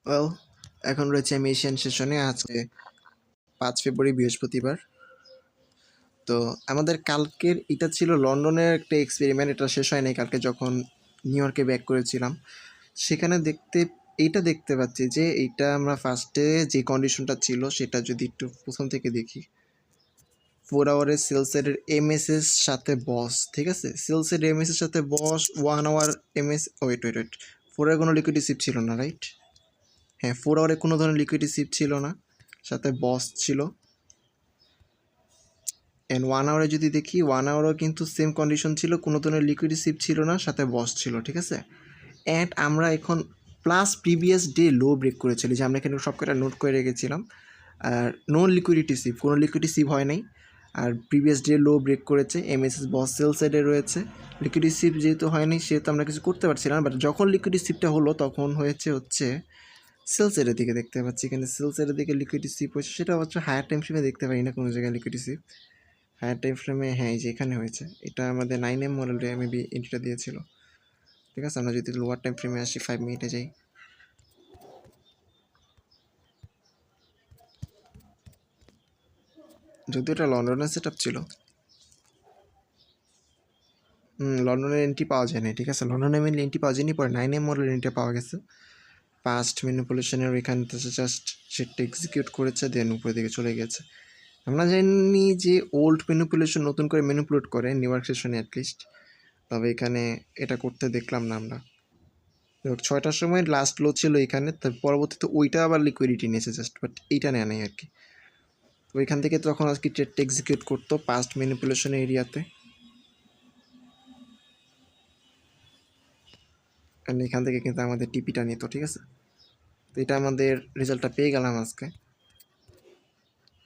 Well, এখন রয়েছে আমি এশিয়ান সেশনে। আজকে 5 ফেব্রুয়ারি বৃহস্পতিবার। তো আমাদের কালকের এটা ছিল লন্ডনের একটা এক্সপেরিমেন্ট, এটা শেষ হয় নাই। কালকে যখন নিউ ইয়র্কে ব্যাক করেছিলাম সেখানে এইটা দেখতে পাচ্ছি যে এইটা আমরা ফার্স্টে যে কন্ডিশনটা ছিল সেটা যদি একটু প্রথম থেকে দেখি, 4 আওয়ারের সেলসের এমএসএস সাথে বস, ঠিক আছে, সেলসের এমএস এর সাথে বস, 1 আওয়ার এমএস, ওয়েট 4 কোনো লিকুইডিটি সিপ ছিল না, রাইট? হ্যাঁ, 4 আওয়ারে কোনো ধরনের লিকুইডিটি সিপ ছিল না, সাথে বস ছিল। অ্যান্ড 1 আওয়ারে যদি দেখি, 1 আওয়ারও কিন্তু সেম কন্ডিশন ছিল, কোনো ধরনের লিকুইড সিপ ছিল না, সাথে বস ছিল, ঠিক আছে। অ্যান্ড আমরা এখন plus previous day low break করেছিল, যে আমরা এখানে সব কটা নোট করে রেখেছিলাম। আর নো লিকুইডিটি সিপ, কোনো লিকুইডিটি সিপ হয় নাই। আর প্রিভিয়াস ডে লো ব্রেক করেছে, এমএসএস বস সেল সাইডে রয়েছে। লিকুইডিটি সিপ যেহেতু হয়নি সেহেতু আমরা কিছু করতে পারছিলাম না, বাট যখন লিকুইডিটি সিপটা হলো তখন হচ্ছে সেল সাইডের দিকে দেখতে পাচ্ছি, এখানে সেল সাইডের দিকে লিকুইডিটি সিপ হয়েছে। সেটা হচ্ছে হায়ার টাইম ফ্রেমে দেখতে পারি না কোনো জায়গায় লিকুইডিটি সিপ। হায়ার টাইম ফ্রেমে হ্যাঁ, এই যে এখানে হয়েছে, এটা আমাদের 9M মডেলে মেবি এন্ট্রিটা দিয়েছিল, ঠিক আছে। আমরা যদি লোয়ার টাইম ফ্রেমে আসি, 5 মিনিটে যাই, যদি এটা লন্ডনের সেট আপ ছিল, লন্ডনের এন্ট্রি পাওয়া যায় না, ঠিক আছে। লন্ডনে মেনলি এন্ট্রি পাওয়া যায়নি, পরে 9M মডেলের এন্ট্রি পাওয়া গেছে। পাস্ট ম্যানিপুলেশনের এখান থেকে জাস্ট সেটটা এক্সিকিউট করেছে, দেন উপরের দিকে চলে গেছে। আমরা জানি যে ওল্ড ম্যানিপুলেশন নতুন করে ম্যানিপুলেট করে নিউ ইয়র্ক সেশনে অ্যাটলিস্ট, তবে এখানে এটা করতে দেখলাম না আমরা। 6টার সময় লাস্ট লো ছিল এখানে, তার পরবর্তীতে ওইটা আবার লিকুইডিটি নিয়েছে জাস্ট, বাট এইটা নেয় নাই আর কি। তো ওইখান থেকে তখন আর কি ট্রেডটা এক্সিকিউট করতো পাস্ট ম্যানিপুলেশন এরিয়াতে, কারণ এখান থেকে কিন্তু আমাদের টিপিটা নিত, ঠিক আছে। তো এটা আমাদের রেজাল্টটা পেয়ে গেলাম আজকে।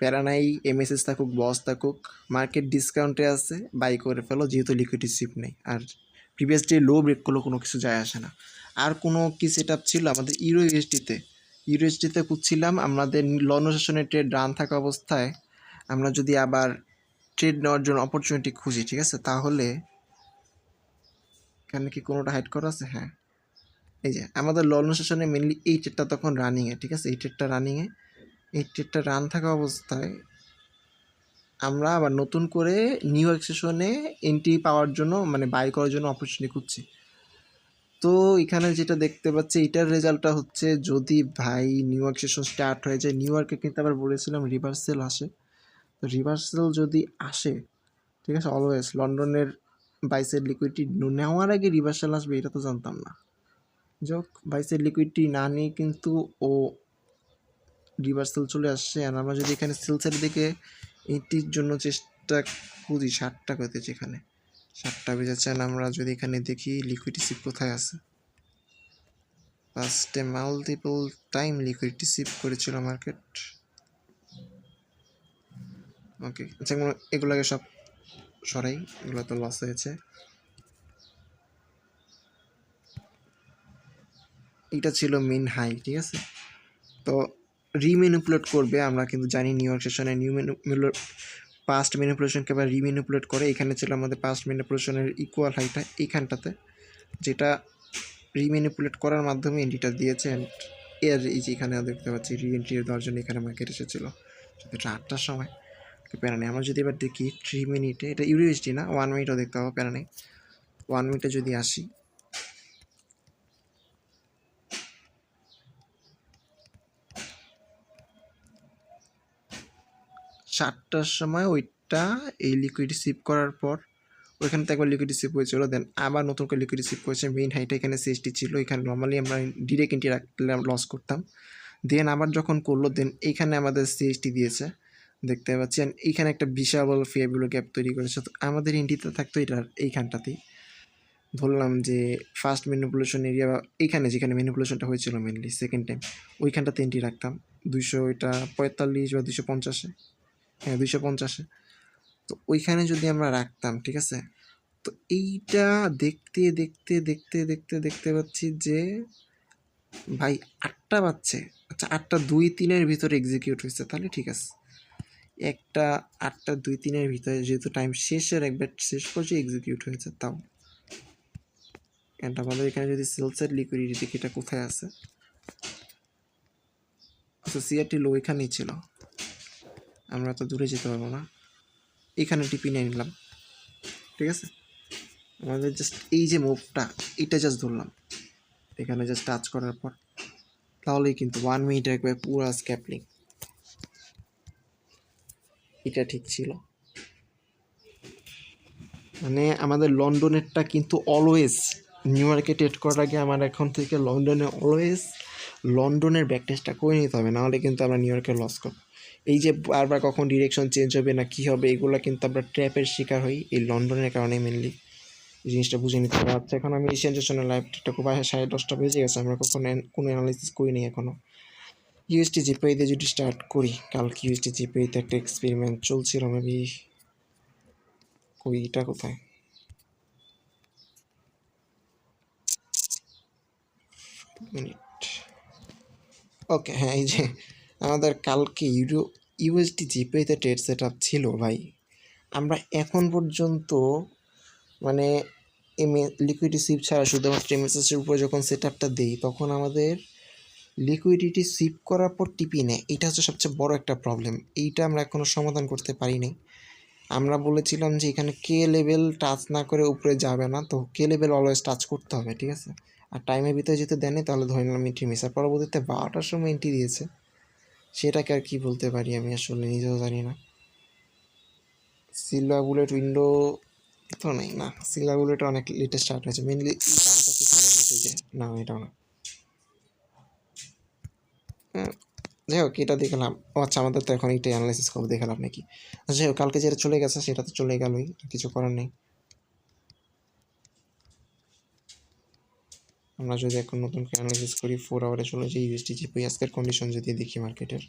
প্যারানাই, এমএসএস থাকুক বস থাকুক, মার্কেট ডিসকাউন্টে আছে, বাই করে ফেলো, যেহেতু লিকুইডিটি সিপ নেই। আর প্রিভিয়াস ডে লো ব্রেক করলেও কোনো কিছু যায় আসে না। আর কোনো কি সেট আপ ছিল আমাদের ইউএসডিতে খুঁজছিলাম আমাদের লন্ডন সেশনের ট্রেড রান থাকা অবস্থায়। আমরা যদি আবার ট্রেড নেওয়ার জন্য অপরচুনিটি খুঁজি, ঠিক আছে, তাহলে এখানে কি কোনোটা হাইড করা আছে? হ্যাঁ, এই যে আমাদের লন্ডন সেশনে মেনলি এই ট্রেডটা তখন রানিংয়ে, ঠিক আছে, এই ট্রেডটা রান থাকা অবস্থায় আমরা আবার নতুন করে নিউ ইয়র্ক সেশনে এন্ট্রি পাওয়ার জন্য, মানে বাই করার জন্য অপরচুনিটি খুঁজছি। তো এখানে যেটা দেখতে পাচ্ছি, এটার রেজাল্টটা হচ্ছে, যদি ভাই নিউ ইয়র্ক সেশন স্টার্ট হয়ে যায়, নিউ ইয়র্কে কিন্তু আবার বলেছিলাম রিভার্সেল আসে, তো রিভার্সেল যদি আসে, ঠিক আছে, অলওয়েজ লন্ডনের বাইসের লিকুইডিটি নেওয়ার আগে রিভার্সাল আসবে, এটা তো জানতাম না। যাক, বাইসের লিকুইডিটি না নিয়ে কিন্তু ও রিভার্সাল চলে আসছে। আর আমরা যদি এখানে সেলসের দিকে এটির জন্য চেষ্টা খুঁজি, 60টা করতেছি, এখানে 60টা বেজেছেন। আমরা যদি এখানে দেখি লিকুইডিটি সিপ কোথায় আছে, ফার্স্টে মাল্টিপল টাইম লিকুইডিটি সিপ করেছিল মার্কেট। ওকে, আচ্ছা, এগুলোকে সব সরাই, এগুলো তো লস হয়েছে। এটা ছিল মেন হাই, ঠিক আছে। তো রিম্যানিপুলেট করবে, আমরা কিন্তু জানি নিউ ইয়র্ক সেশনে পাস্ট ম্যানিপুলেশনকে আবার রিম্যানিপুলেট করে। এখানে ছিল আমাদের পাস্ট ম্যানিপুলেশনের ইকুয়াল হাইটা এইখানটাতে, যেটা রিম্যানিপুলেট করার মাধ্যমে এন্ট্রিটা দিয়েছে। অ্যান্ড এর এই যে এখানে দেখতে পাচ্ছি রি-এন্ট্রি দেওয়ার জন্য এখানে মার্কেট এসেছিলো, এটা 8টার সময়। প্যারা নেই, আমরা যদি এবার দেখি 3 মিনিটে, এটা ইউএসডি না, 1 মিনিটও দেখতে পাবো, প্যারা নেই। 1 মিনিটে যদি আসি, 7টার সময় ওইটা এই লিকুইড সিপ করার পর ওইখানে তো একবার লিকুইড সিপ হয়েছিল, দেন আবার নতুন করে লিকুইড সিপ করেছে। মেইন হাইটা এখানে সিএসটি ছিল, এখানে নর্মালি আমরা ডিরেক্ট এন্ট্রি রাখলে লস করতাম। দেন আবার যখন করলো, দেন এইখানে আমাদের সিএসটি দিয়েছে দেখতে পাচ্ছি। অ্যান্ড এইখানে একটা বিশাল ফেয়ারগুলো গ্যাপ তৈরি করেছে। তো আমাদের এন্ট্রিতে থাকতো এটার এইখানটাতেই, ধরলাম যে ফার্স্ট ম্যানিপুলেশন এরিয়া এইখানে, যেখানে ম্যানিপুলেশনটা হয়েছিল মেনলি সেকেন্ড টাইম, ওইখানটাতে এন্ট্রি রাখতাম 200, এটা 45 বা 250-এ, হ্যাঁ 250-এ। তো ওইখানে যদি আমরা রাখতাম, ঠিক আছে, তো এইটা দেখতে দেখতে দেখতে দেখতে দেখতে পাচ্ছি যে ভাই 8টা বাজছে। আচ্ছা, 8টা 2-3-এর ভিতরে এক্সিকিউট হয়েছে, তাহলে ঠিক আছে। একটা 8টা 2-3-এর ভিতরে যেহেতু টাইম শেষের একবার শেষ পর্যায়ে এক্সিকিউট হয়েছে, তাও। অ্যান্ড আমাদের এখানে যদি সেলসের লিকুইডিটি দেখি, এটা কোথায় আছে, আচ্ছা সিআরটি লো এখানেই ছিল, আমরা তো দূরে যেতে পারবো না, এখানে টিপি নিয়ে নিলাম, ঠিক আছে। আমাদের জাস্ট এই যে মুভটা এটা জাস্ট ধরলাম, এখানে জাস্ট টাচ করার পর তাহলেই কিন্তু 1 মিনিট একবার পুরো স্ক্যাপলিং, এটা ঠিক ছিল। মানে আমাদের লন্ডনেরটা কিন্তু অলওয়েজ নিউ ইয়র্কে ট্রেড করার আগে আমার এখন থেকে লন্ডনে অলওয়েজ লন্ডনের ব্যাক টেস্টটা করে নিতে হবে, নাহলে কিন্তু আমরা নিউ ইয়র্কে লস করব। এই যে বারবার কখন ডিরেকশন চেঞ্জ হবে না কী হবে এগুলো কিন্তু আমরা ট্র্যাপের শিকার হই এই লন্ডনের কারণে মেনলি, এই জিনিসটা বুঝে নিতে হবে। আচ্ছা এখন আমি এশিয়ান জন্য লাইভ টিকটা খুব 10:30 বেজে গেছে, আমরা কখনো কোনো অ্যানালাইসিস করিনি এখনও। ইউএসটি জিপিআই দিয়ে যদি স্টার্ট করি, কালকে ইউএসটি জিপিআইতে একটা এক্সপেরিমেন্ট চলছিল মেবি, কইটা কোথায়, মিনিট, ওকে হ্যাঁ এই যে আমাদের কালকে ইউএসডি জিপিআইতে ট্রেড সেট আপ ছিল ভাই। আমরা এখন পর্যন্ত মানে লিকুইডিটি সুইপ ছাড়া শুধুমাত্র এমএসএসের উপরে যখন সেট আপটা দিই তখন আমাদের লিকুইডিটি সুইপ করার পর টিপি নেয়, এটা হচ্ছে সবচেয়ে বড় একটা প্রবলেম, এইটা আমরা এখনও সমাধান করতে পারিনি। আমরা বলেছিলাম যে এখানে কে লেভেল টাচ না করে উপরে যাবে না, তো কে লেভেল অলওয়েজ টাচ করতে হবে, ঠিক আছে। আর টাইমের ভিতরে যেতে দেয়নি তাহলে ধরে নিলাম এন্ট্রি মিস, আর পরবর্তীতে 12টার সময় এন্ট্রি দিয়েছে, সেটাকে আর কি বলতে পারি আমি আসলে নিজেও জানি না। সিলভার বুলেট উইন্ডো তো নেই, না সিলভার বুলেট অনেক লেটে স্টার্ট হয়েছে মেনলি, না এটাও না। যাই হোক এটা দেখলাম, ও আচ্ছা আমাদের তো এখন এইটাই অ্যানালাইসিস করবো, দেখালাম নাকি। আচ্ছা যাই হোক কালকে যেটা চলে গেছে সেটা তো চলে গেলই, কিছু করার নেই। আমরা যদি এখন নতুন করে অ্যানালাইসিস করি 4 আওয়ারে চলে যাই ইউএসডি জিপিআই আজকের কন্ডিশন যদি দেখি মার্কেটের,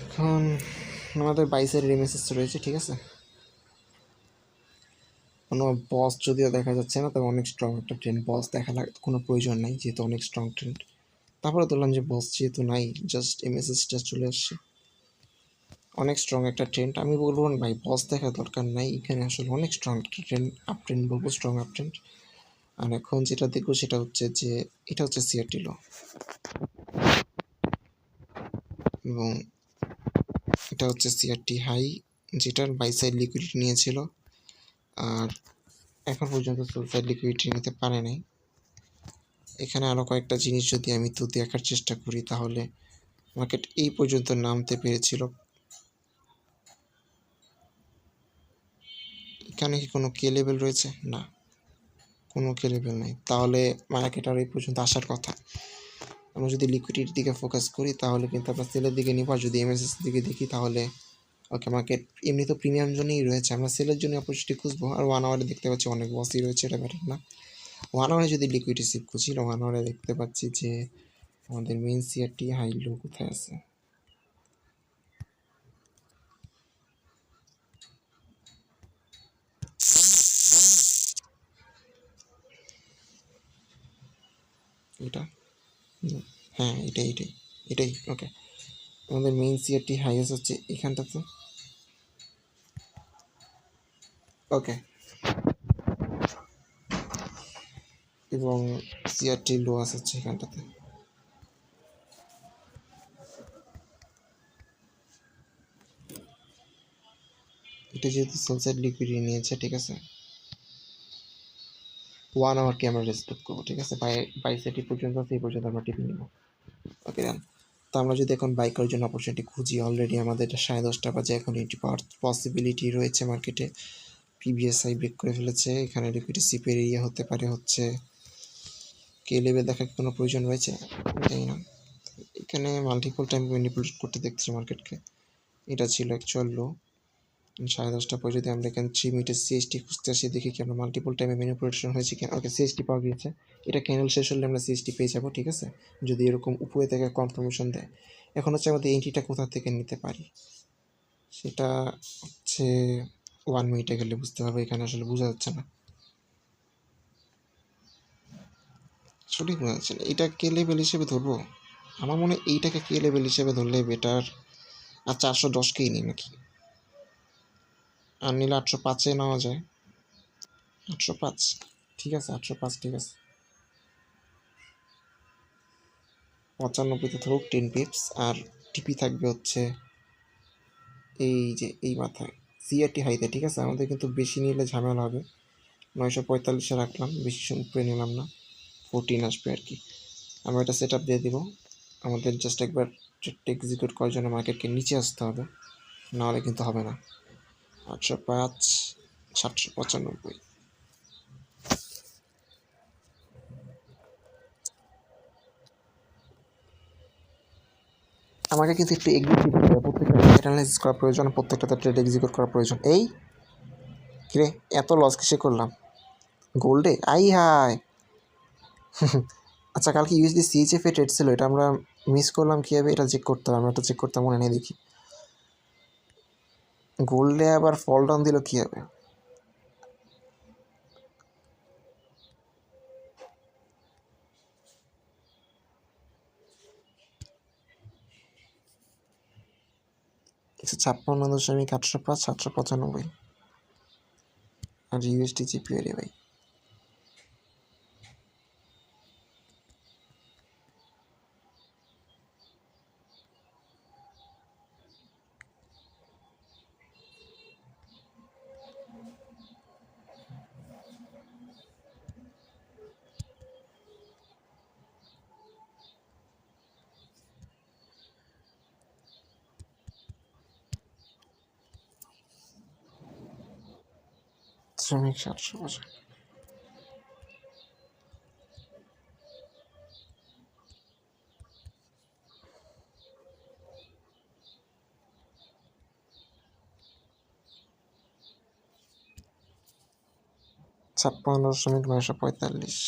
এখন আমাদের 22-এর রেমিসেস রয়েছে, ঠিক আছে। কোনো বস যদিও দেখা যাচ্ছে না, তবে অনেক স্ট্রং একটা ট্রেন্ড, বস দেখা কোনো প্রয়োজন নাই যেহেতু অনেক স্ট্রং ট্রেন্ড। তারপরে ধরলাম যে বস যেহেতু নাই জাস্ট এমএসএসটা চলে আসছে, অনেক স্ট্রং একটা ট্রেন্ড। আমি বলবো না ভাই বস দেখা দরকার নাই, এখানে আসলে অনেক স্ট্রং একটা ট্রেন্ড, আপ ট্রেন্ড বলবো, স্ট্রং আপ ট্রেন্ড। আর এখন যেটা দেখবো সেটা হচ্ছে যে এটা হচ্ছে সিআরটি লো, এবং এটা হচ্ছে সিআরটি হাই যেটার বাই সাইড লিকুইডিটি নিয়েছিল, আর এখন পর্যন্ত সেল সাইড লিকুইডিটি নিতে পারে নাই। এখানে আরও কয়েকটা জিনিস যদি আমি তো দেখার চেষ্টা করি তাহলে মার্কেট এই পর্যন্ত নামতে পেরেছিল, এখানে কি কোনো কে লেভেল রয়েছে, না কোনো কে লেভেল নেই, তাহলে মার্কেট আর এই পর্যন্ত আসার কথা। আমরা যদি লিকুইডিটির দিকে ফোকাস করি তাহলে কিন্তু আমরা সেলের দিকে নিব, আর যদি এমএসএস দিকে দেখি তাহলে ওকে মার্কেট এমনি তো প্রিমিয়াম জন্যই রয়েছে, আমরা সেলের জন্য অপরচুনিটি খুঁজবো। আর 1 আওয়ারে দেখতে পাচ্ছি অনেক বসই রয়েছে, এটা ব্যাটার না। 1 আওয়ারে যদি লিকুইডিটি সিপ খুঁজি, 1 আওয়ারে দেখতে পাচ্ছি যে আমাদের মেইন সিআরটি হাই লো কোথায় আছে, এটা হ্যাঁ এটাই ওকে। আমাদের মেইন সিআরটি হাইয়েস্ট হচ্ছে এখানটাতে, ওকে, এবং সিআরটি লো হচ্ছে এখানটাতে। এটা যেহেতু সেলসাইড লিকুইডিটি নিয়েছে, ঠিক আছে, 1 আওয়ারকে আমরা রেসপেক্ট করবো, ঠিক আছে। বাই সেটি পর্যন্ত সেই পর্যন্ত আমরা টিপে নিব, ওকে ডান। তো আমরা যদি এখন বাই করার জন্য অপরচুনিটি খুঁজি, অলরেডি আমাদের 10:30 বাজে, এখন এটি পাওয়ার পসিবিলিটি রয়েছে মার্কেটে। পিবিএসআই ব্রেক করে ফেলেছে, এখানে লিকুইডিটি সিপের এরিয়া হতে পারে হচ্ছে কে লেভেল দেখার কোনো প্রয়োজন রয়েছে, জানি না। এখানে মাল্টিপল টাইম ম্যানিপুলেট করতে দেখছি মার্কেটকে, এটা ছিল অ্যাকচুয়াল লো। 10:30 পরে যদি আমরা এখানে 3 মিনিটের সিএসটি খুঁজতে আসি, দেখি কি আমরা মাল্টিপল টাইমে ম্যানিপুলেশন হয়েছে কি, ওকে সিএসটি পাওয়া গিয়েছে। এটা ক্যান্ডেল শেষ হলে আমরা সিএসটি পেয়ে যাবো, ঠিক আছে, যদি এরকম উপরে থেকে কনফার্মেশন দেয়। এখন হচ্ছে আমাদের এন্ট্রিটা কোথা থেকে নিতে পারি, সেটা হচ্ছে 1 মিনিটে গেলে বুঝতে পারবো, এখানে আসলে বোঝা যাচ্ছে না, সঠিক বোঝা যাচ্ছে না। এটা কে লেভেল হিসেবে ধরবো, আমার মনে হয় এইটাকে কে লেভেল হিসেবে ধরলে বেটার। আর 410কেই নিই নাকি, আর নিলে 805-এ নেওয়া যায়। 805 ঠিক আছে, 805 ঠিক আছে। 95-তে থাকুক 10 পিপস, আর টিপি থাকবে হচ্ছে এই যে এই মাথায় সিআরটি হাইতে। ঠিক আছে, আমাদের কিন্তু বেশি নিলে ঝামেলা হবে। 945-এ রাখলাম, বেশি উপরে নিলাম না, 14 আসবে আর কি। আমরা এটা সেট আপ দিয়ে দিব। আমাদের জাস্ট একবার এক্সিকিউট করার জন্য মার্কেটকে নিচে আসতে হবে, নাহলে কিন্তু হবে না। 805, 795। আমাকে কিন্তু একটু এক্সিকিউট করা, প্রত্যেকটা অ্যানালাইসিস করা প্রয়োজন, প্রত্যেকটাতে ট্রেড এক্সিকিউট করা প্রয়োজন। এই কিরে এত লস কিসে করলাম গোল্ডে? আই হাই আচ্ছা, কালকে ইউএসডি সিএইচএফ এ ট্রেড ছিল, এটা আমরা মিস করলাম কীভাবে? এটা চেক করতে হবে, আমরা এটা চেক করতে মনে নেই। দেখি গোল্ডে আবার ফল ডাউন দিল কীভাবে? একশো 56.805, 795। আর ইউএসডি জিপিও রে ভাই, শ্রমিক 750। ছাপ্পান্ন দশমিক 945।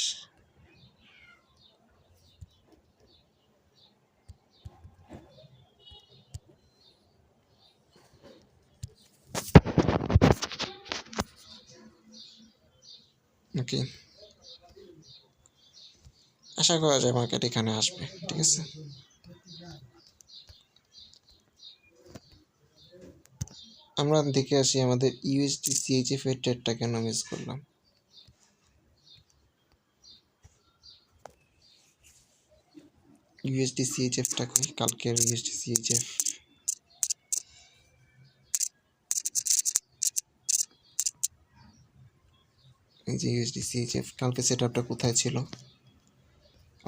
ওকে, আশা করা যায় মার্কেট এখানে আসবে। ঠিক আছে, আমরা দেখে আসি আমাদের ইউএসডি সিএইচএফ এর ট্রেডটা কেন মিস করলাম। ইউএসডি সিএইচএফটা কই? কালকের ইউএসডি সিএইচএফ, এই যে ইউএসডি সিএইচএফ কালকে সেট আপটা কোথায় ছিল?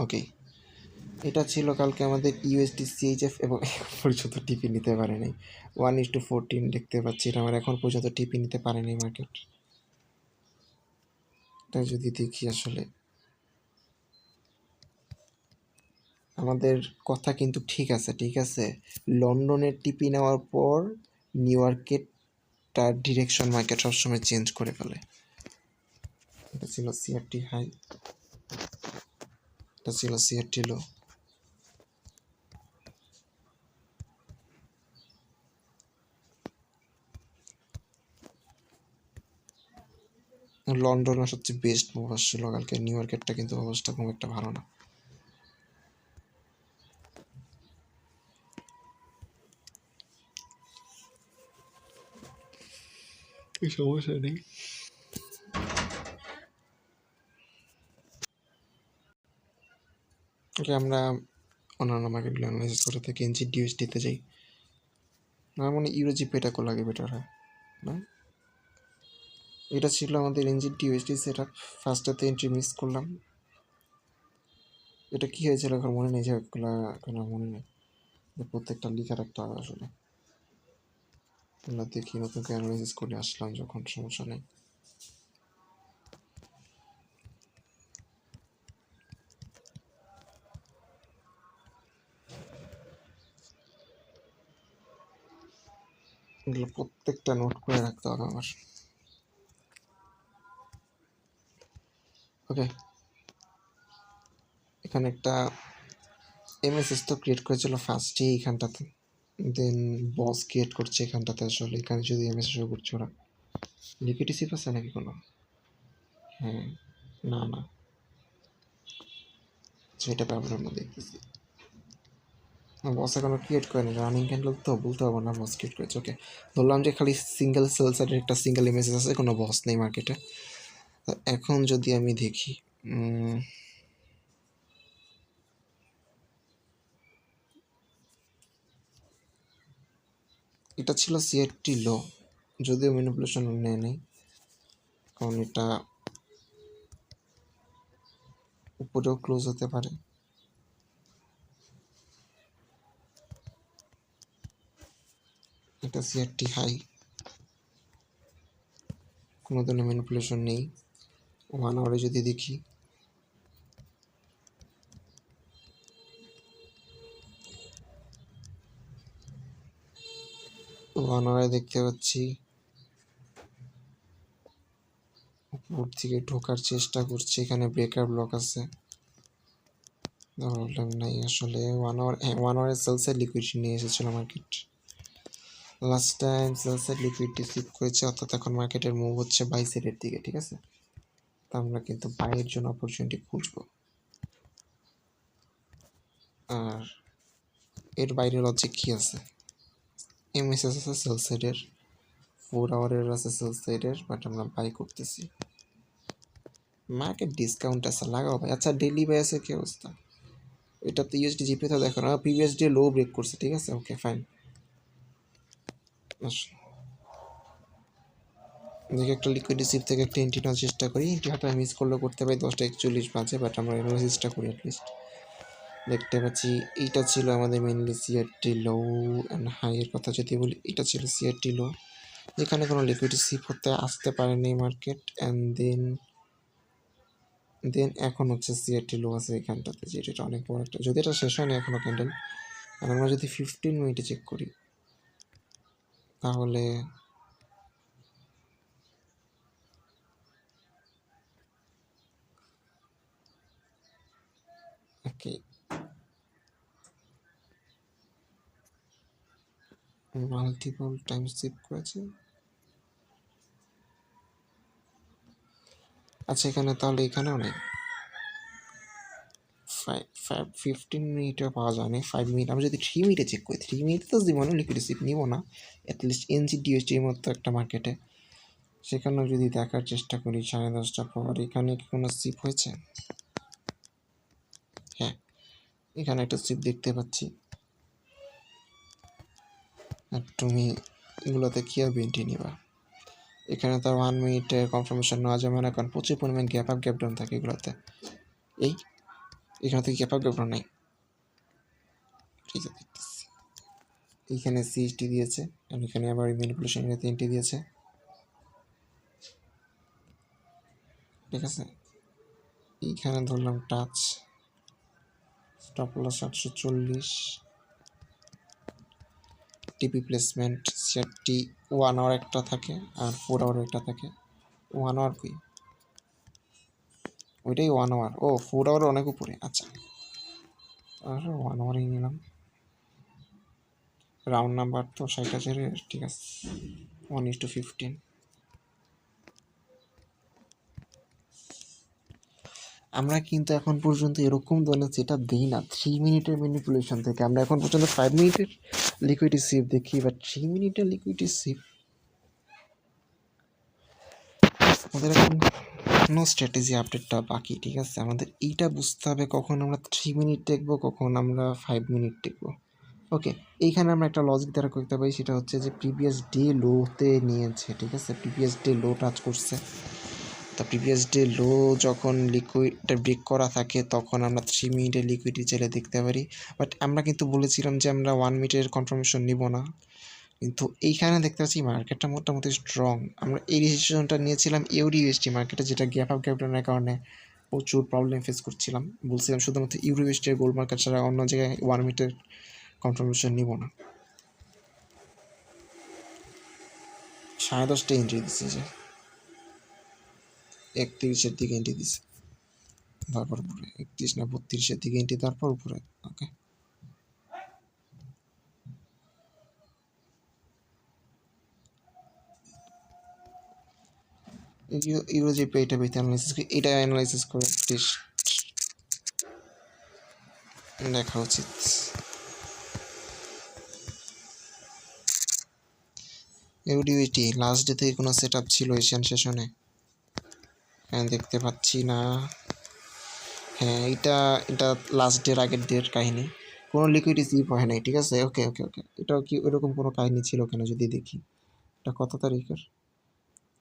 ওকে, এটা ছিল কালকে আমাদের ইউএসডি সিএইচএফ, এবং এখন পর্যন্ত টিপি নিতে পারেনি। 1:14 দেখতে পাচ্ছি, এটা আমার এখন পর্যন্ত টিপি নিতে পারেনি মার্কেট। এটা যদি দেখি আসলে আমাদের কথা কিন্তু ঠিক আছে। ঠিক আছে, লন্ডনের টিপি নেওয়ার পর নিউ ইয়র্কের তার ডিরেকশন মার্কেট সবসময় চেঞ্জ করে ফেলে। এটা ছিল সিআরটি হাই, এটা ছিল সিআরটি লো। লন্ডনের সবচেয়ে বেস্ট মুভ আসছিল কালকে, নিউ ইয়র্কেরটা কিন্তু অবস্থা খুব একটা ভালো না। সমস্যা নেই। ওকে, আমরা অন্যান্য মার্কেটগুলো অ্যানালাইসিস করে থাকি। এনজি ডিউএসডিতে যাই। আমার মনে হয় ইউরোজিপে এটা লাগে বেটার হয় না? এটা ছিল আমাদের এনজি ডিউএসডি সেট আপ। ফার্স্টেতে এন্ট্রি মিস করলাম। এটা কী হয়েছিল এখন মনে নেই, যেগুলো এখন আর মনে নেই, প্রত্যেকটা লিখার একটা আসলে। আমরা দেখি নতুন করে অ্যানালাইসিস করে আসলাম যখন, সমস্যা নেই। এগুলো প্রত্যেকটা নোট করে রাখতে হবে আমার। ওকে, এখানে একটা এমএসএস তো ক্রিয়েট করেছিল ফার্স্টে এইখানটাতে, দেন বস ক্রিয়েট করছে এখানটাতে। আসলে এখানে যদি এমএস শো করছে ওরা, লিকুইডিটি আছে নাকি কোনো? হ্যাঁ, না না, সেটা ব্যবহারের মধ্যে দেখতেছি। বস এখনো ক্রিয়েট করেনি, রানিং ক্যান্ডেল তো বলতে পারবো না বস ক্রিয়েট করেছে। ওকে, ধরলাম যে খালি সিঙ্গেল সেল সাইডের একটা সিঙ্গেল ইমেজেস আছে, কোনো বস নেই মার্কেটে। এখন যদি আমি দেখি, এটা ছিল সিআরটি লো, যদিও ম্যানিপুলেশন নেয় নেই, কারণ এটা উপরেও ক্লোজ হতে পারে। এটা সিআরটি হাই, কোনো ধরনের ম্যানিপুলেশন নেই। 1 আওয়ারে যদি দেখি, দেখতে পাচ্ছি উপর থেকে ঢোকার চেষ্টা করছে, এখানে ব্রেকার ব্লক আছে, প্রবলেম নাই আসলে। 1 আওয়ারের সেলসের লিকুইডিটি নিয়ে এসেছিল মার্কেট লাস্ট টাইম, সেলসের লিকুইডিটি স্লিপ করেছে, অর্থাৎ এখন মার্কেটের মুভ হচ্ছে বাই সাইডের দিকে, ঠিক আছে। তো আমরা কিন্তু বাইয়ের জন্য অপরচুনিটি খুঁজবো। আর এর বাইরে লজিক কী আছে, এমএসএস আছে সেল সাইডের, 4 আওয়ারের আছে সেল সাইডের, বাট আমরা বাই করতেছি। মার্কেট ডিসকাউন্ট আছে, লাগাও ভাই। আচ্ছা ডেলি বাই আছে কী অবস্থা? এটা তো ইউএসডি জিপি তো দেখো না, প্রিভিয়াস ডে লো ব্রেক করছে, ঠিক আছে। ওকে ফাইন, দেখি একটা লিকুইডি সিপ থেকে একটা এন্ট্রি নেওয়ার চেষ্টা করি। এন্ট্রিটা মিস করলেও করতে পারি, 10:41 বাজে, বাট আমরা অ্যানালাইসিসটা করি অ্যাটলিস্ট। দেখতে পাচ্ছি এইটা ছিল আমাদের মেনলি সিআরটি লো অ্যান্ড হাইয়ের কথা যদি বলি, এটা ছিল সিআরটি লো, যেখানে কোনো লিকুইডি সিপ হতে আসতে পারেনি মার্কেট। অ্যান্ড দেন এখন হচ্ছে সিআরটি লো আছে এখানটাতে, যেটা অনেক বড় একটা, যদি এটা শেষ হয়নি এখনও ক্যান্ডেল। আর আমরা যদি 15 মিনিটে চেক করি, তাহলে ওকে মাল্টিপল টাইম সিপ করেছে। আচ্ছা এখানে তাহলে এখানেও নেই, 15 মিনিটেও পাওয়া যায়নি, 5 মিনিট। আমি যদি 3 মিনিটে চেক করি, 3 মিনিটে তো জীবনে লিকুইড সিপ নিব না, অ্যাটলিস্ট এনজিডিএসটির মতো একটা মার্কেটে, সেখানেও যদি দেখার চেষ্টা করি 10:30টার পর এখানে কি কোনো সিপ হয়েছে। হ্যাঁ, এখানে একটা সিপ দেখতে পাচ্ছি। আর তুমি এগুলোতে কী আর বেন্টি নিবা, এখানে তো 1 মিনিটে কনফার্মেশন নেওয়া যাবে না, কারণ প্রচুর পরিমাণ গ্যাপ আপ গ্যাপ ডাউন থাকে এগুলোতে। এখানে তো গ্যাপ আপ গ্যাপ ডাউন নেই, ঠিক আছে দেখতেছি। এইখানে সিএসটি দিয়েছে, আর এখানে আবার ম্যানিপুলেশন এন্ট্রি দিয়েছে, ঠিক আছে। এইখানে ধরলাম টাচ, স্টপ লস 840, টিপি প্লেসমেন্ট সেটটি 1 আওয়ার একটা থাকে আর 4 আওয়ার একটা থাকে। 1 আওয়ার কই, ওইটাই 1 আওয়ার, ও 4 আওয়ার অনেক উপরে। আচ্ছা আর 1 আওয়ারই নিলাম, রাউন্ড নাম্বার তো 60,000, ঠিক আছে। 1:15। আমরা কিন্তু এখন পর্যন্ত এরকম ধরনের সেটা দিই না 3 মিনিটের ম্যানিপুলেশন থেকে। আমরা এখন পর্যন্ত 5 মিনিটের লিকুইডিটি সিপ দেখি, বা 3 মিনিটের লিকুইডিটি সিপ আমাদের এখন নো স্ট্র্যাটেজি আপডেটটা বাকি, ঠিক আছে। আমাদের এইটা বুঝতে হবে কখন আমরা 3 মিনিট দেখবো, কখন আমরা 5 মিনিট দেখবো। ওকে, এইখানে আমরা একটা লজিক দ্বারা করতে পারি, সেটা হচ্ছে যে প্রিভিয়াস ডে লোতে নিয়েছে, ঠিক আছে। প্রিভিয়াস ডে লো টাচ করছে, তা প্রিভিয়াস ডে লো যখন লিকুইডটা ব্রেক করা থাকে, তখন আমরা 3 মিনিটের লিকুইডটি চাইলে দেখতে পারি। বাট আমরা কিন্তু বলেছিলাম যে আমরা 1 মিনিটের কনফার্মেশন নিব না, কিন্তু এইখানে দেখতে পাচ্ছি মার্কেটটা মোটামুটি স্ট্রং। আমরা এই ডিসিশনটা নিয়েছিলাম ইউডিএসটি মার্কেটে, যেটা গ্যাপ আপ গ্যাপ ডাউনের কারণে প্রচুর প্রবলেম ফেস করছিলাম। বলছিলাম শুধুমাত্র ইউডিএসটির গোল্ড মার্কেট ছাড়া অন্য জায়গায় 1 মিনিটের কনফার্মেশন নিব না। 10:30 এন্ট্রি দিচ্ছে, যে 31-এর দিকে এন্ট্রি দিচ্ছে, তারপর উপরে 31 না 32-এর দিকে এন্ট্রি, তারপর উপরে। ওকে, ইউরোজিপে এটা বেশি অ্যানালাইসিস করি, এটা অ্যানালাইসিস করে দেখা উচিত। ইউডিউটি লাস্ট ডে থেকে কোনো সেট আপ ছিল এশিয়ান সেশনে? হ্যাঁ, দেখতে পাচ্ছি না। হ্যাঁ, এটা এটা লাস্ট ডের আগের ডের কাহিনী, কোনো লিকুইডিটি সিপ হয় নাই, ঠিক আছে। ওকে ওকে ওকে, এটাও কি ওইরকম কোনো কাহিনী ছিল কেন যদি দেখি। এটা কত তারিখের?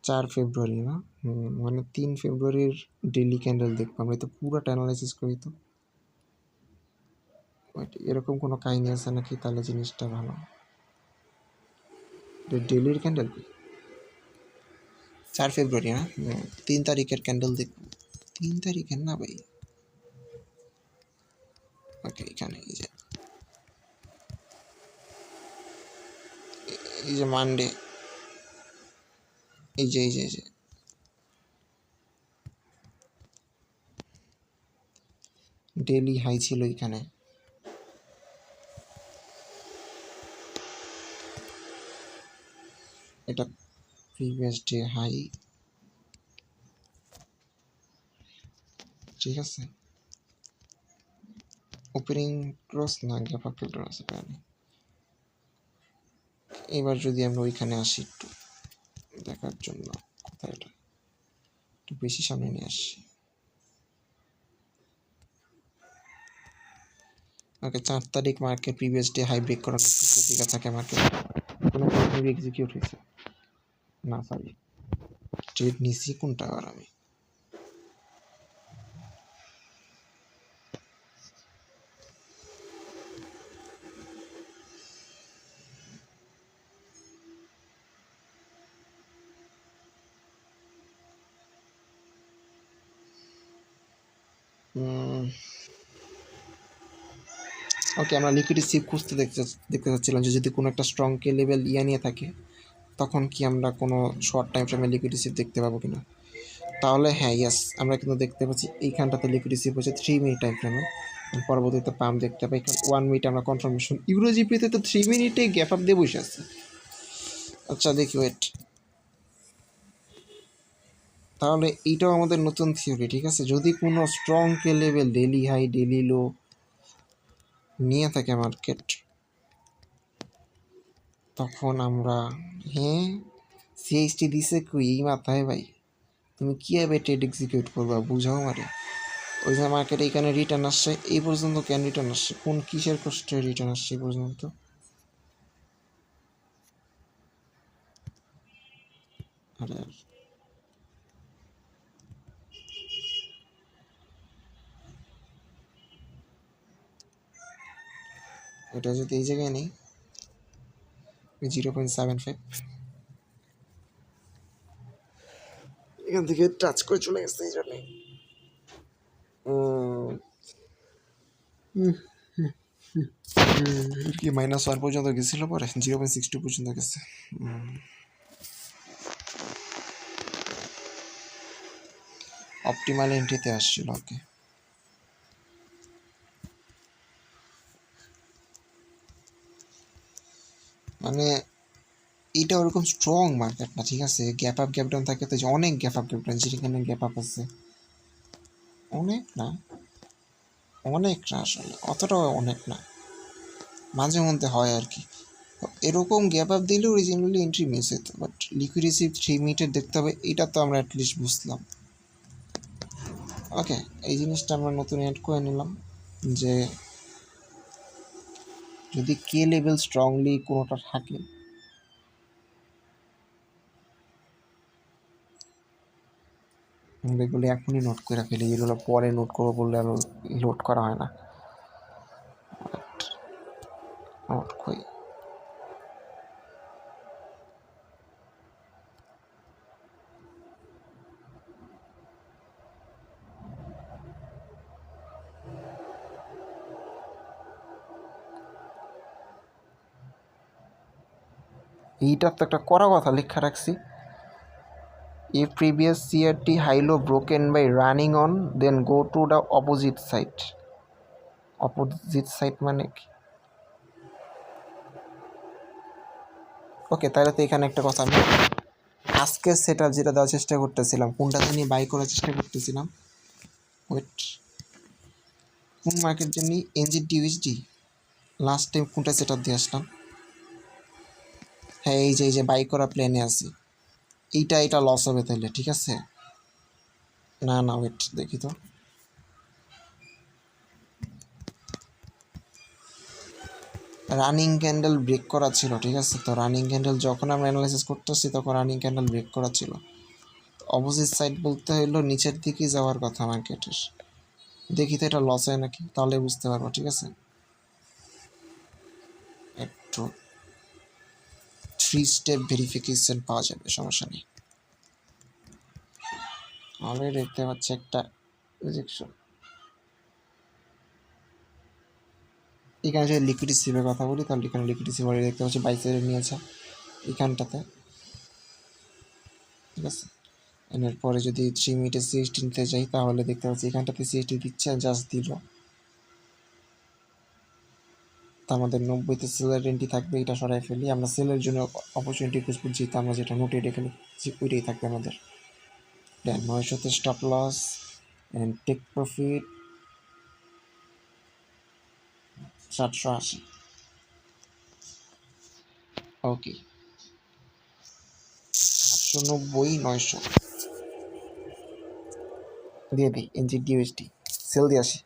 4 ফেব্রুয়ারি না? মানে 3 ফেব্রুয়ারির ডেইলি ক্যান্ডেল দেখবো আমরা, তো পুরোটা অ্যানালাইসিস করি তো। এরকম কোনো কাহিনী আছে নাকি, তাহলে জিনিসটা ভালো। ডেইলির ক্যান্ডেল 4 ফেব্রুয়ারি না? 3 তারিখের ক্যান্ডেল দেখবো। 3 তারিখের না ভাই। ওকে, এখানে এই যে মানডে, এই যে ডেইলি হাই ছিল এখানে। এটা প্রিভিয়াস ডে হাই, ঠিক আছে। ওপেনিং ক্লোজ না, গ্যাপ আপ ফিল্টার আছে এখানে। এবার যদি আমরা ওইখানে আসি একটু দেখার জন্য, কোথায় এটা একটু বেশি সামনে নিয়ে আসি। ওকে, 4 তারিখ market previous day high break করার দিকে থাকে মার্কেট। কোনো প্রথমে এক্সিকিউট হয়েছে না, সরি ট্রেড নিছি কোনটা আবার আমি। ওকে, আমরা লিকুইডিটি সিপ খুঁজতে দেখতে চাচ্ছিলাম যে যদি কোনো একটা স্ট্রং কে লেভেল নিয়ে থাকে তখন কি আমরা কোনো শর্ট টাইম ফ্রেমে লিকুইডিটি সিপ দেখতে পাবো কিনা। তাহলে হ্যাঁ, ইয়েস, আমরা কিন্তু দেখতে পাচ্ছি এইখানটাতে লিকুইডিটি সিপ হচ্ছে 3 মিনিট টাইম ফ্রেমে। পরবর্তীতে পাম্প দেখতে পাই, কারণ 1 মিনিট আমরা কনফার্মেশন। ইউরোজিপিতে তো 3 মিনিটে গ্যাপ আপ দিয়ে বসে আছে। আচ্ছা দেখি, ওয়েট, তাহলে এইটাও আমাদের নতুন থিওরি, ঠিক আছে। যদি কোনো স্ট্রং কে লেভেল ডেলি হাই ডেলি লো নিয়ে থাকে মার্কেট, তখন আমরা, হ্যাঁ সিএইচটি দিছে কই এই মাথায় ভাই, তুমি কীভাবে ট্রেড এক্সিকিউট করবা বুঝাও মারে। ওই যে মার্কেট এইখানে রিটার্ন আসছে, এই পর্যন্ত কেন রিটার্ন আসছে, কোন কিসের কষ্টে রিটার্ন আসছে এই পর্যন্ত। আরে এটা যদি এই জায়গায় নেই 0.75, এখান থেকে টাচ করে চলে গেছে এই জন্যে। কি -1 পর্যন্ত গেছিল, পরে 0.62 পর্যন্ত গেছে। অপটিমাল এন্ট্রিতে আসছিল। ওকে, মানে এইটা ওরকম স্ট্রং মার্কেট না, ঠিক আছে। গ্যাপ আপ গ্যাপ ডাউন থাকে তো, যে অনেক গ্যাপ আপ গ্যাপ ডাউন, যেখানে গ্যাপ আপ আছে অনেক না, অনেক না আসলে, অতটাও অনেক না, মাঝে মধ্যে হয় আর কি। এরকম গ্যাপ আপ দিলে অরিজিনালি এন্ট্রি মিস হতো, বাট লিকুইডিটি 3 মিনিটের দেখতে হবে, এটা তো আমরা অ্যাটলিস্ট বুঝলাম। ওকে, এই জিনিসটা আমরা নতুন অ্যাড করে নিলাম যে যদি কে লেভেল স্ট্রংলি কোনোটা থাকে, এগুলো এখনই নোট করে ফেলি, যেগুলো পরে নোট করবো বললে আরও লোড করা হয় না। নোট করি, এইটার তো একটা করা কথা লেখা রাখছি, if previous CRT high low broken by running on then go to the opposite side। Opposite side মানে কি? ওকে, তাহলে তো এখানে একটা কথা, আমি আজকের সেট আপ যেটা দেওয়ার চেষ্টা করতেছিলাম, কোনটা নিয়ে বাই করার চেষ্টা করতেছিলাম, ওয়েট, কোন মার্কেট জানি, এনজিডি ইউএসডি, লাস্ট টাইম কোনটা সেট আপ দিয়ে আসলাম, হ্যাঁ এই যে বাই করা প্ল্যানে আছি। এটা লস হবে তাহলে, ঠিক আছে। না ওয়েট দেখি তো। রানিং ক্যান্ডেল ব্রেক করা ছিল, ঠিক আছে। তো রানিং ক্যান্ডেল যখন আমরা অ্যানালাইসিস করতেছি তখন রানিং ক্যান্ডেল ব্রেক করা ছিল। অপোজিট সাইড বলতে হলো নিচের দিকে যাওয়ার কথা মার্কেটের। দেখি তো এটা লস হয় নাকি, তাহলে বুঝতে পারবো, ঠিক আছে। একটু 3 স্টেপ ভেরিফিকেশন পাওয়া যাবে, সমস্যা নেই। অলরেডি দেখতে পাচ্ছি একটা রিজেকশন। এখানে যদি লিকুইডিটি সিপের কথা বলি তাহলে এখানে লিকুইডিটি সিপ অলরেডি দেখতে পাচ্ছি বাই সাইডে নিয়েছে এখানটাতে, ঠিক আছে। এরপরে যদি 3 মিনিটে সিএসটি নিতে যাই তাহলে দেখতে পাচ্ছি এখানটাতে সিএসটি দিচ্ছে, জাস্ট দিল। তো আমাদের 90তে সেলের এন্ট্রি থাকবে, এটা সরাই ফেলি। আমরা সেলের জন্য অপরচুনিটি খুঁজবো, যেহেতু আমরা যেটা নোটেড এখানে ওইটাই থাকবে আমাদের। দেন 900তে stop loss and take profit 780। Okay, 890 900 দিয়ে দিই। NZD/USD সেল দিয়ে আসি।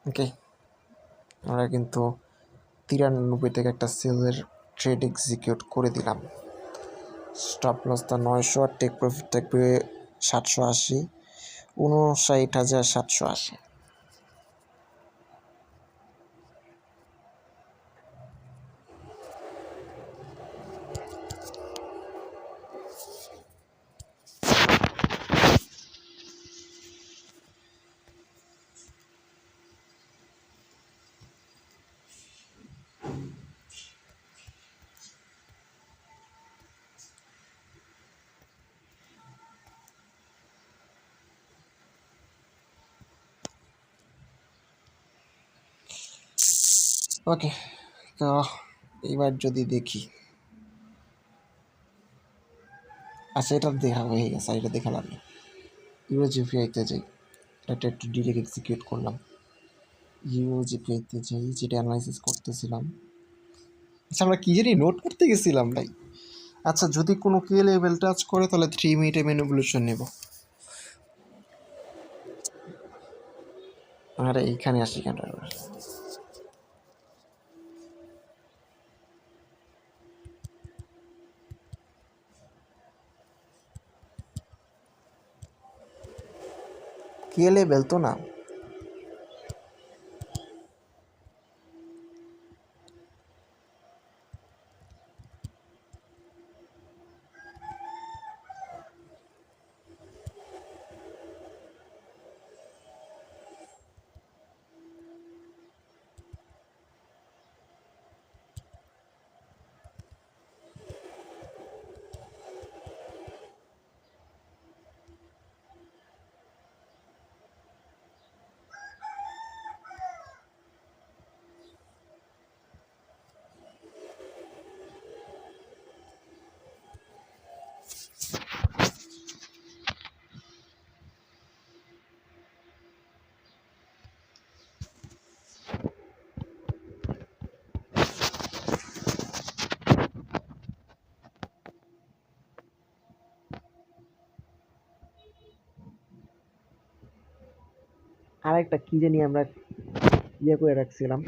ওকে, আমরা কিন্তু 93 থেকে একটা সেলের ট্রেড এক্সিকিউট করে দিলাম। স্টপ লসটা 900 আর টেক প্রফিট থাকবে 780, 59,780। ওকে, তো এবার যদি দেখি, আচ্ছা এটা দেখা হয়ে গেছে, এটা দেখালাম না। ইউরোজিপিআইতে যাই, এটা একটু ডিরেক্ট এক্সিকিউট করলাম। ইউরোজিপিআইতে যাই, যেটা অ্যানালাইসিস করতেছিলাম। আচ্ছা আমরা কী জানি নোট করতে গেছিলাম ভাই। আচ্ছা যদি কোনো কে লেভেল টাচ করে তাহলে 3 মিনিটে ম্যানিপুলেশন নেব। আরে এইখানে আসি কেন? কে লেভেল তো না। আর একটা কী জানি আমরা ইয়ে করে রাখছিলাম,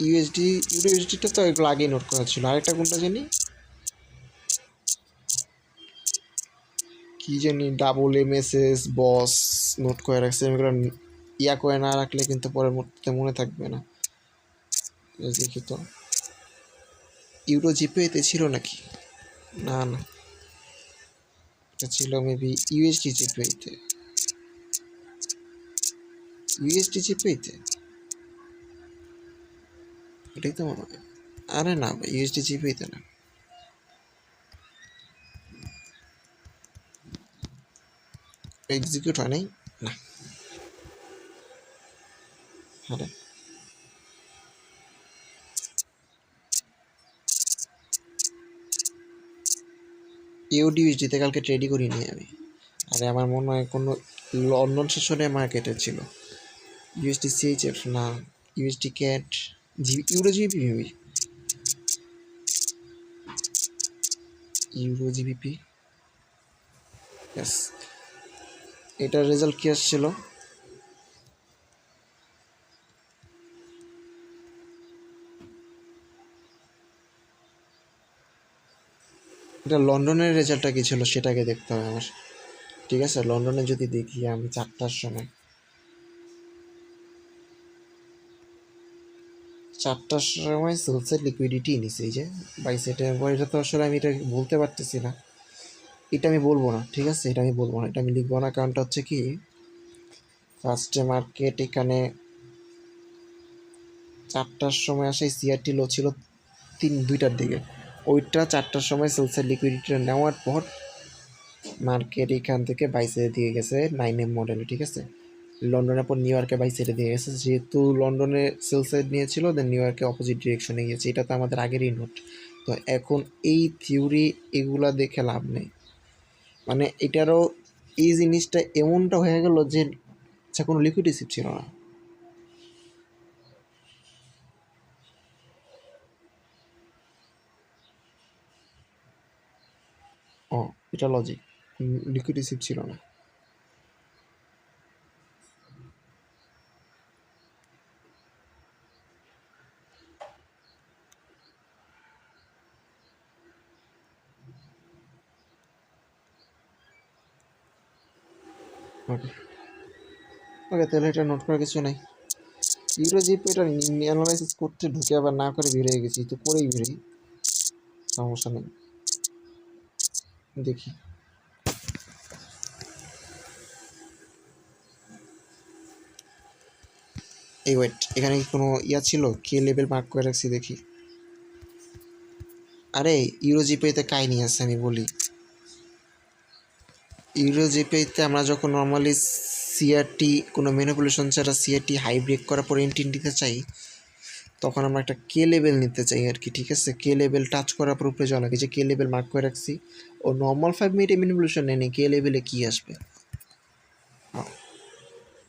ইউএসডিটা তো এগুলো আগেই নোট করা ছিল। আরেকটা কোনটা জানি, কী জানি WMSS বস নোট করে রাখছে। এগুলো ইয়া করে না রাখলে কিন্তু পরের মুহূর্তে মনে থাকবে না। দেখি তো ইউরো জিপিএতে ছিল নাকি? না এটা ছিল মেবি ইউএসডি জিপিএতে। ইউএসডি জিপিএতে এটাই তো মনে হয়। আরে না ভাই, ইউএসডি জিপিতে না। এক্সিকিউট হয় নাই না। আরে ইউডিউএসডিতে কালকে ট্রেডই করিনি আমি। আরে আমার মনে হয় কোনো লন্ডন সেশনে মার্কেটে ছিল। ইউএসডি সিএইচএফ না, USD cat, euro GBP maybe, euro GBP. Yes, এটার রেজাল্ট কী আসছিল? এটা লন্ডনের রেজাল্টটা কী ছিল সেটাকে দেখতে হবে আমার। ঠিক আছে, লন্ডনে যদি দেখি আমি 4টার সময়, 4টার সময় সেলসের লিকুইডিটি নিছে এই যে বাইসেটের পর। এটা তো আসলে আমি এটা বলতে পারতেছি না, এটা আমি বলবো না। ঠিক আছে, এটা আমি বলবো না, এটা আমি লিখবো না। কারণটা হচ্ছে কি, ফার্স্টে মার্কেট এখানে 4টার সময় আসে, সিআরটি লো ছিল 2টার দিকে। ওইটা 4টার সময় সেলসের লিকুইডিটিটা নেওয়ার পর মার্কেট এখান থেকে বাইসেটে দিয়ে গেছে 9M মডেলে। ঠিক আছে, লন্ডনের পর নিউ ইয়র্কে বাইসেটে দিয়ে গেছে। যেহেতু লন্ডনে সেলসেট নিয়েছিল, দেন নিউ ইয়র্কে অপোজিট ডিরেকশনে গিয়েছে। এটা তো আমাদের আগেরই নোট। তো এখন এই থিওরি এগুলা দেখে লাভ নেই। মানে এটারও এই জিনিসটা এমনটা হয়ে গেল যে আচ্ছা কোনো লিকুইডিটি ছিল না। ও, এটা লজিক, লিকুইডিটি ছিল না। ওকে ওকে, তাহলে এটা নোট করার কিছু নাই। ইউরো জিপি এটা অ্যানালাইসিস করতে ঢুকে আবার না করে বেরিয়ে গেছি, তো করেই বেরোই, সমস্যা নেই। দেখি এই ওয়েট, এখানে কি কোনো ইয়া ছিল? কে লেভেল মার্ক করে রাখছি দেখি। আরে ইউরো জিপিতে কাহিনি আছে, আমি বলি। ইউরো জিপিতে আমরা যখন নর্মালি সিআরটি কোনো ম্যানিপুলেশন ছাড়া সিআরটি হাই ব্রেক করার পর এন্ট্রি নিতে চাই, তখন আমরা একটা কে লেভেল নিতে চাই আর কি। ঠিক আছে, কে লেভেল টাচ করার পর উপরে যাওয়া লাগে, যে কে লেভেল মার্ক করে রাখছি। ও নর্মাল 5 মিনিটে ম্যানিপুলেশন নেই, কে লেভেলে কী আসবে।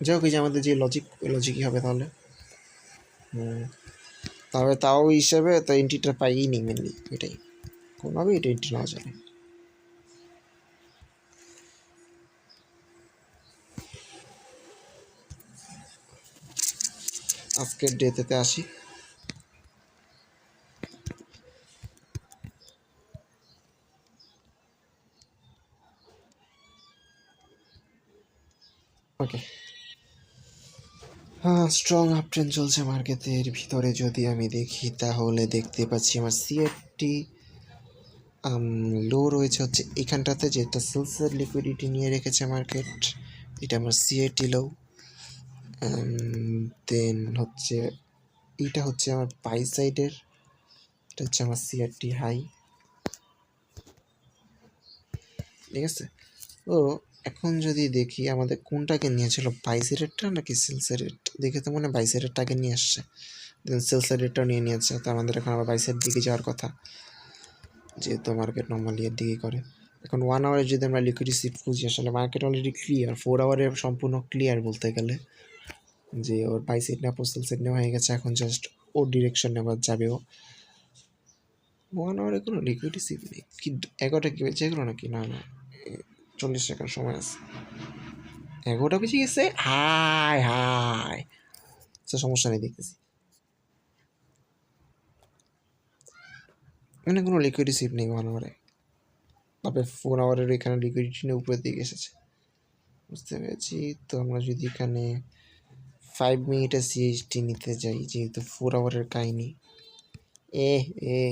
যাই হোক, এই যে আমাদের যে লজিক, ওই লজিকই হবে তাহলে। তবে তাও হিসাবে তো এন্ট্রিটা পাইই নি মেনলি, এটাই কোনোভাবে এটা এন্ট্রি নেওয়া যাবে। আজকের ডেতে আসি। ওকে, হ্যাঁ, স্ট্রং আপ ট্রেন্ড চলছে মার্কেটের ভিতরে। যদি আমি দেখি তাহলে দেখতে পাচ্ছি আমার সিএফটি লো রয়েছে হচ্ছে এখানটাতে, যেটা সেলসের লিকুইডিটি নিয়ে রেখেছে মার্কেট। এটা আমার সিএটি লো। দেন হচ্ছে এইটা হচ্ছে আমার বাই সাইডের, এটা হচ্ছে আমার সিআরটি হাই। ঠিক আছে, তো এখন যদি দেখি আমাদের কোনটাকে নিয়েছিল, বাইসের রেটটা নাকি সেলসের রেটটা? দেখে তো মনে হয় বাইসের রেটটাকে নিয়ে আসছে, দেন সেলসের রেটটাও নিয়ে নিয়েছে। তো আমাদের এখন আবার বাইসের দিকে যাওয়ার কথা, যেহেতু মার্কেট নর্মালি এর দিকেই করে। এখন 1 আওয়ারে যদি আমরা লিকুইডিটি শিফট খুঁজি, আসলে মার্কেট অলরেডি ক্লিয়ার। 4 আওয়ারে সম্পূর্ণ ক্লিয়ার বলতে গেলে, যে ওর বাই সেট নেওয়া সেল সেট নেওয়া হয়ে গেছে। এখন জাস্ট ওর ডিরেকশন নেওয়া যাবেও। 1 আওয়ারে কোনো লিকুইডিটি শিফট নেই কি? 11টা কি বেঁচে গেলো নাকি? না না, 40 সেকেন্ড সময় আছে। 11টা বেঁচে গেছে, হাই হাই। আচ্ছা সমস্যা নেই, দেখতেছি। এখানে কোনো লিকুইডিটি শিফট নেই 1 আওয়ারে। তবে 4 আওয়ারের এখানে লিকুইডিটি নিয়ে উপরের দিকে এসেছে, বুঝতে পেরেছি। তো আমরা যদি এখানে 5 মিনিটের সিএইচটি নিতে যাই, যেহেতু 4 আওয়ারের কাহিনি,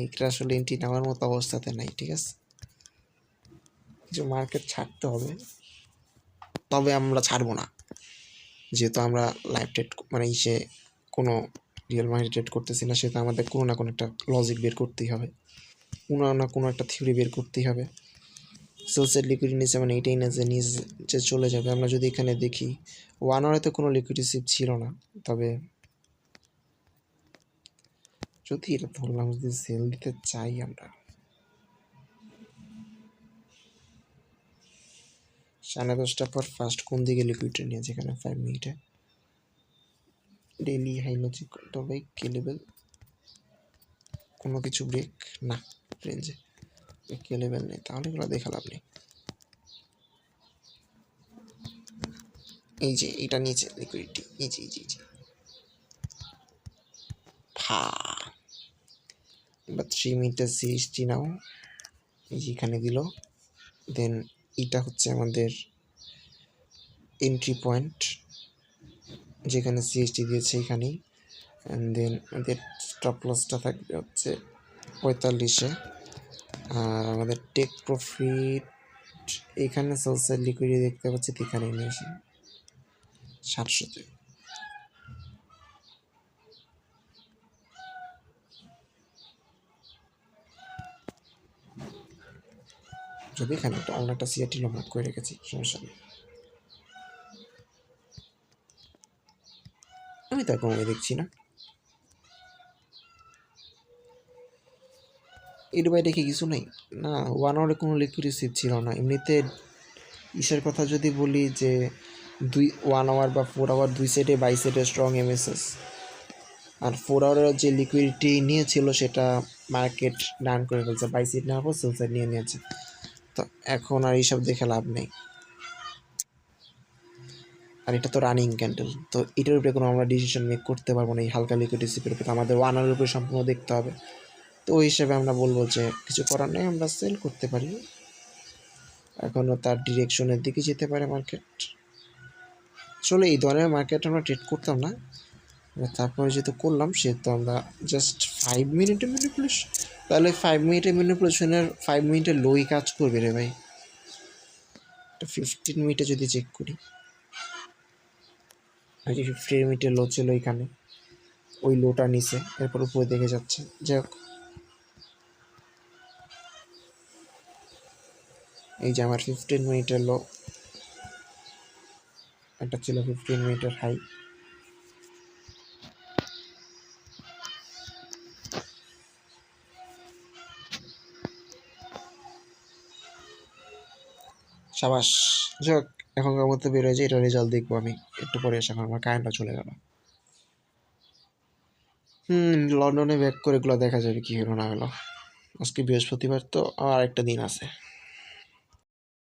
এটা আসলে এন্ট্রি নেওয়ার মতো অবস্থাতে নাই। ঠিক আছে, যে মার্কেট ছাড়তে হবে, তবে আমরা ছাড়বো না, যেহেতু আমরা লাইভ ট্রেড মানে কোনো রিয়েল মানি ট্রেড করতেছি না, সেটা আমাদের কোনো না কোনো একটা লজিক বের করতেই হবে, কোনো না কোনো একটা থিওরি বের করতেই হবে। সেলসের লিকুইডিটি নিচে মানে এইটাই না যে নিচে চলে যাবে। আমরা যদি এখানে দেখি 1 আওয়ারে তো কোনো লিকুইডিটি সিপ ছিল না, তবে যদি এটা ধরলাম যদি সেল দিতে চাই আমরা 10:30 পর ফার্স্ট কোন দিকে লিকুইডিটি নিয়ে, যেখানে 5 মিনিটে ডেইলি হাই লজিক তবে কে লেভেল কোনো কিছু ব্রেক না রেঞ্জে কে লেভেল নেই, তাহলে এগুলো দেখা লাভ নেই। এই যে এটা নিচে লিকুইডিটি, এই যে ফা এবার 3 মিনিটের সিএসটি নাও, এই যে এখানে দিল। দেন এটা হচ্ছে আমাদের এন্ট্রি পয়েন্ট, যেখানে সিএসটি দিয়েছে এখানেই। অ্যান্ড দেন আমাদের স্টপ লসটা থাকবে হচ্ছে 45-এ। আর আমাদের টেক প্রফিট এখানে সেলসের লিকুইডিটি দেখতে পাচ্ছি, এখানে নিয়ে আসি 700-তে। যদি এখানে একটা অন্য একটা সিআরটি লক করে রেখেছি, সমস্যা নেই, আমি তার কোনো দেখছি না। এর বাইরে কি কিছু নেই না, 1 আওয়ারে কোনো লিকুইড সিপ ছিল না। এমনিতে ইসের কথা যদি বলি যে 1 আওয়ার বা 4 আওয়ার দুই সাইডে বাই সাইডে স্ট্রং এমএসএস, আর 4 আওয়ারের যে লিকুইডিটি নিয়েছিল সেটা মার্কেট ডান করে ফেলছে, বাই সাইড নেওয়ার পর সেল সাইড নিয়ে নিয়েছে। তো এখন আর এইসব দেখে লাভ নেই। আর এটা তো রানিং ক্যান্ডেল, তো এটার উপরে কোনো আমরা ডিসিশন মেক করতে পারবো না। এই হালকা লিকুইডিটি সিপের উপরে আমাদের 1 আওয়ারের উপরে সম্পূর্ণ দেখতে হবে। তো ওই হিসাবে আমরা বলবো যে কিছু করার নেই, আমরা সেল করতে পারি। এখনও তার ডিরেকশনের দিকে যেতে পারে মার্কেট। আসলে এই ধরনের মার্কেট আমরা ট্রেড করতাম না, তারপরে যেহেতু করলাম সেহেতু আমরা জাস্ট 5 মিনিটের ম্যানিপুলেশন, তাহলে 5 মিনিটের ম্যানিপুলেশনের 5 মিনিটের লোই কাজ করবে রে ভাই। 15 মিনিটে যদি চেক করি, ওই যে 15 মিনিটের লো ছিল এখানে, ওই লোটা নিচে, এরপর উপরে দেখে যাচ্ছে। যাই হোক, এই যে আমার 15 মিনিটের লো, এটা ছিল 15 মিনিটের হাই। সাবাস, যাক এখনকার মধ্যে বের হয়েছে, এটা রেজাল্ট দেখবো আমি একটু পরে এসে। এখন আমার কারেন্টটা চলে গেল। লন্ডনে ব্যাক করে এগুলো দেখা যাবে কি হলো না হলো। আজকে বৃহস্পতিবার তো আর একটা দিন আছে।